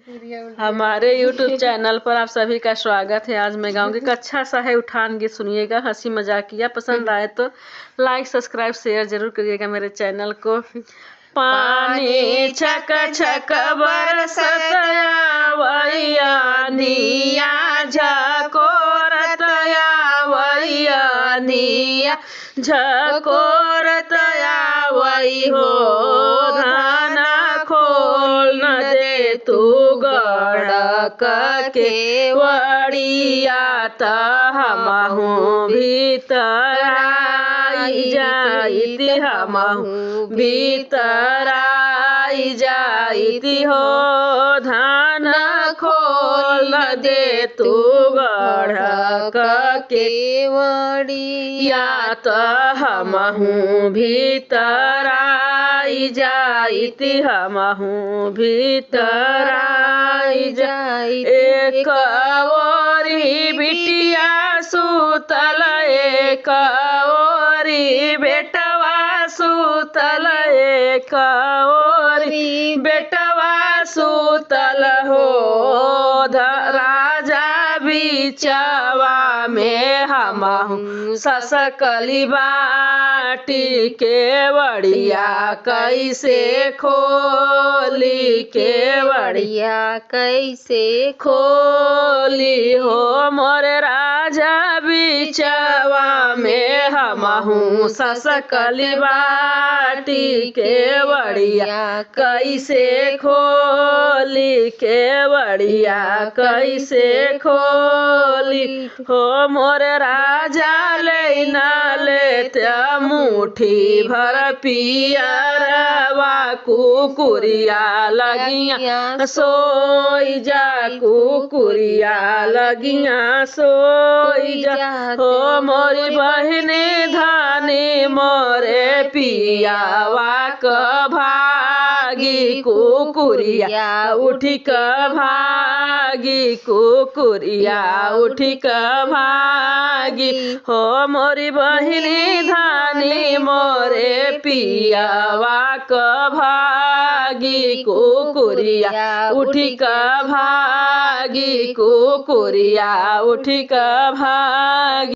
हमारे YouTube channel पर आप सभी का स्वागत है। आज मैं गाऊंगी एक अच्छा सा है उठान गीत, सुनिएगा। हंसी मजाकिया पसंद आए तो लाइक सब्सक्राइब शेयर जरूर करिएगा मेरे चैनल को। पानी छक छक बरसतया वैया निया झकोरतया वैया निया झकोरतया वही हो धाना खोल न दे तू गढ़क के वड़िया त हमहू भीतर आई जाइती हमहू भीतर आई जाइती हो धान खोल न दे तू गढ़क के वड़िया त हमहू भीतर आई जाइती हमहू भीतर आई जाइती। एक ओरी बिटिया सुतल एक ओरी बेटवा सुतल एक ओरी बेटवा सुतल हो राजा बिचवा में हमहू ससकली बाटी के वड़िया कैसे खोली के वड़िया कैसे खोली हो मोरे राजा बिचवा में हमहू ससकली बाटी के वड़िया कैसे खोली के वड़िया कैसे खोली हो मोरे राजा ले न लेते मुट्ठी भर पियरवा कुकुरिया लगिया सोई जा कुकुरिया लगिया सोई जा हो मोरी बहने धानी मोरे पियावा क भागी कुकुरिया उठी क भागी कुकुरिया उठी क भागी हो मोरी बहिनी धानी मोरे पियावा क भागी कुकुरिया उठी क भागी कुकुरिया उठी क भागी।